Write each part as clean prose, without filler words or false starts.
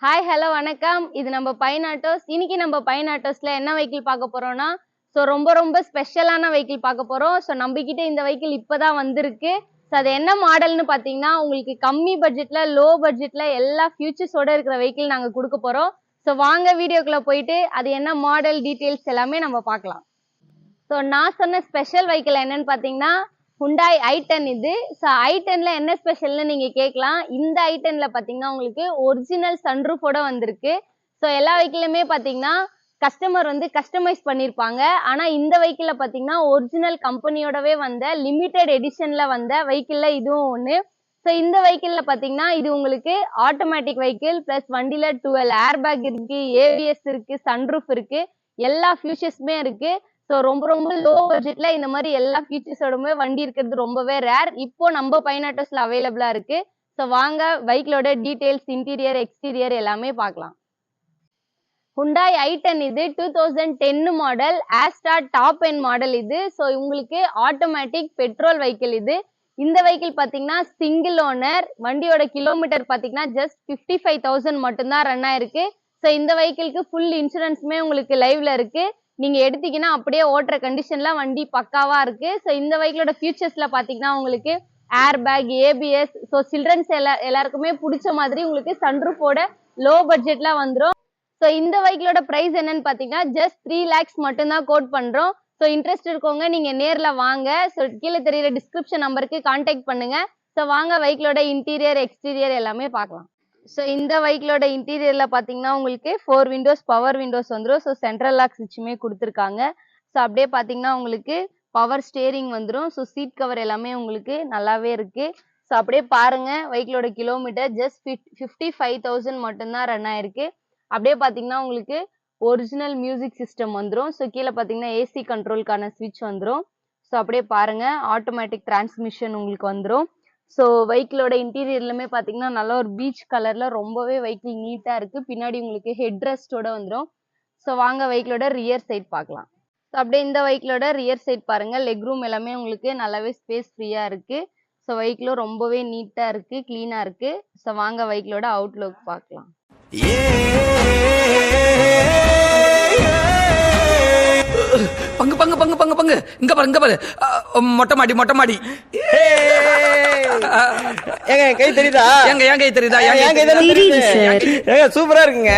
Hi hello வணக்கம். இது நம்ம பைன் ஆட்டோஸ். இன்னைக்கு நம்ம பைன் ஆட்டோஸ்ல என்ன வெஹிக்கிள் பார்க்க போறோம்னா, ரொம்ப ஸ்பெஷலான வெஹிக்கிள் பார்க்க போறோம். நம்மகிட்ட இந்த வெஹிக்கிள் இப்பதான் வந்திருக்கு. அது என்ன மாடல்னு பார்த்தீங்கன்னா, உங்களுக்கு கம்மி பட்ஜெட்ல, லோ பட்ஜெட்ல எல்லா ஃபியூச்சர்ஸோட இருக்கிற வெஹிக்கிள் நாங்க குடுக்க போறோம். வாங்க வீடியோக்குள்ள போயிட்டு அது என்ன மாடல் டீடைல்ஸ் எல்லாமே நம்ம பார்க்கலாம். நான் சொன்ன ஸ்பெஷல் வெஹிக்கிள் என்னன்னு பார்த்தீங்கன்னா, Hyundai i10 இது. i10ல என்ன ஸ்பெஷல்னு நீங்க கேட்கலாம். இந்த i10ல பார்த்தீங்கன்னா உங்களுக்கு ஒரிஜினல் சன்ரூஃபோட வந்திருக்கு. எல்லா வெஹிக்கிளுமே பார்த்தீங்கன்னா கஸ்டமர் வந்து கஸ்டமைஸ் பண்ணியிருப்பாங்க. ஆனா இந்த வெஹிக்கிள்ல பார்த்தீங்கன்னா ஒரிஜினல் கம்பெனியோடவே வந்த லிமிடெட் எடிஷன்ல வந்த வெஹிக்கிள்ல இதுவும் ஒண்ணு. இந்த வெஹிக்கிள்ல பார்த்தீங்கன்னா இது உங்களுக்கு ஆட்டோமேட்டிக் வெஹிக்கிள் பிளஸ் வண்டியில 12 ஏர் பேக் இருக்கு, ஏபிஎஸ் இருக்கு, சன்ரூஃப் இருக்கு, எல்லா ஃபியூச்சர்ஸுமே இருக்கு. ரொம்ப லோ பட்ஜெட்ல இந்த மாதிரி எல்லா ஃபீச்சர்ஸோடமே வண்டி இருக்கிறது ரொம்பவே ரேர். இப்போ நம்ம பைன் ஆட்டோஸ்ல அவைலபிளா இருக்கு. வாங்க வெஹிக்கிளோட டீடைல்ஸ், இன்டீரியர், எக்ஸ்டீரியர் எல்லாமே பார்க்கலாம். Hyundai i10 இது 2010 மாடல், ஆஸ்டார் டாப் எண்ட் மாடல் இது. உங்களுக்கு ஆட்டோமேட்டிக் பெட்ரோல் வெஹிக்கிள் இது. இந்த வெஹிக்கிள் பாத்தீங்கன்னா சிங்கிள் ஓனர். வண்டியோட கிலோமீட்டர் பாத்தீங்கன்னா ஜஸ்ட் 55,000 மட்டும்தான் ரன் ஆயிருக்கு. இந்த வெஹிக்கிளுக்கு ஃபுல் இன்சூரன்ஸுமே உங்களுக்கு லைவ்ல இருக்கு. நீங்க எடுத்தீங்கன்னா அப்படியே ஓட்டுற கண்டிஷன்ல வண்டி பக்காவா இருக்கு. இந்த வெஹிக்கிளோட ஃபியூச்சர்ஸ்ல பாத்தீங்கன்னா உங்களுக்கு ஏர் பேக், ஏபிஎஸ், சில்ட்ரன்ஸ் எல்லாருக்குமே பிடிச்ச மாதிரி உங்களுக்கு சன்ரூஃபோட லோ பட்ஜெட்ல வந்துரும். இந்த வெஹிக்கிளோட பிரைஸ் என்னன்னு பாத்தீங்கன்னா ஜஸ்ட் 3 lakhs மட்டும்தான் கோட் பண்றோம். இன்ட்ரெஸ்ட் இருக்கவங்க நீங்க நேர்ல வாங்க. கீழே தெரியுற டிஸ்கிரிப்ஷன் நம்பருக்கு கான்டாக்ட் பண்ணுங்க. வாங்க வெஹிக்கிளோட இன்டீரியர், எக்ஸ்டீரியர் எல்லாமே பார்க்கலாம். இந்த வெஹிக்கிளோட இன்டீரியர்ல பாத்தீங்கன்னா உங்களுக்கு 4 விண்டோஸ் பவர் விண்டோஸ் வந்துரும். சென்ட்ரல் லாக் சுவிட்சுமே கொடுத்துருக்காங்க. அப்படியே பாத்தீங்கன்னா உங்களுக்கு பவர் ஸ்டேரிங் வந்துரும். சீட் கவர் எல்லாமே உங்களுக்கு நல்லாவே இருக்கு. அப்படியே பாருங்க வெஹிக்கிளோட கிலோமீட்டர் ஜஸ்ட் 55,000 மட்டும்தான் ரன் ஆயிருக்கு. அப்படியே பாத்தீங்கன்னா உங்களுக்கு ஒரிஜினல் மியூசிக் சிஸ்டம் வந்துரும். கீழே பாத்தீங்கன்னா ஏசி கண்ட்ரோலுக்கான ஸ்விட்ச் வந்துரும். அப்படியே பாருங்க ஆட்டோமேட்டிக் டிரான்ஸ்மிஷன் உங்களுக்கு வந்துரும். வெஹிக்கிளோட இன்டீரியர்லுமே பாத்தீங்கன்னா நல்ல ஒரு பீச் கலர்ல ரொம்பவே வெஹிக்கிள் நீட்டா இருக்கு. பின்னாடி உங்களுக்கு ஹெட் ரெஸ்டோட வந்துரும். வாங்க வெஹிக்கிளோட ரியர் சைட் பார்க்கலாம். அப்படியே இந்த வெஹிக்கிளோட ரியர் சைட் பாருங்க. லெக் ரூம் எல்லாமே உங்களுக்கு நல்லாவே ஸ்பேஸ் ஃப்ரீயா இருக்கு. வெஹிக்கிளும் ரொம்பவே நீட்டா இருக்கு, கிளீனா இருக்கு. வாங்க வெஹிக்கிளோட அவுட்லுக் பார்க்கலாம். பங்கு பங்கு பங்கு பங்கு பங்கு இங்க பாரு மொட்டை மாடி ஏங்க கை தெரியுதா? என் கை தெரியுதா? சூப்பரா இருக்குங்க.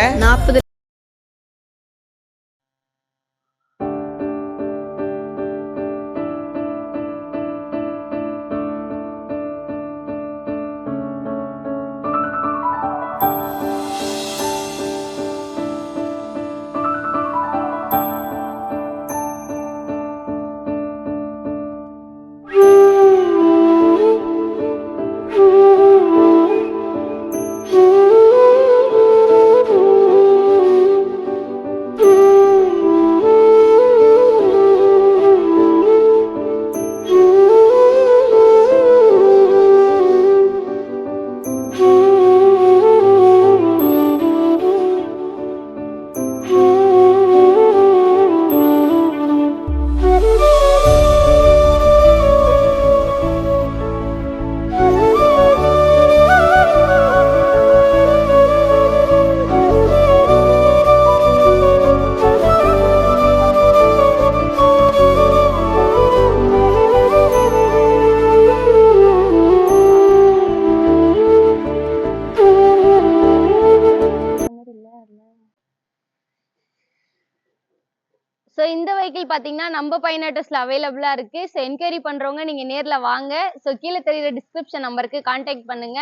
40இந்த வெஹிக்கிள் பாத்தீங்கன்னா நம்ம பைன் ஆட்டோஸ்ல அவைலபிளா இருக்கு. என்கொயரி பண்றவங்க நீங்க நேர்ல வாங்க. கீழே தெரியுற டிஸ்கிரிப்ஷன் நம்பருக்கு கான்டாக்ட் பண்ணுங்க.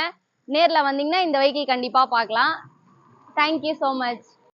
நேர்ல வந்தீங்கன்னா இந்த வெஹிக்கிள் கண்டிப்பா பார்க்கலாம். Thank you so much.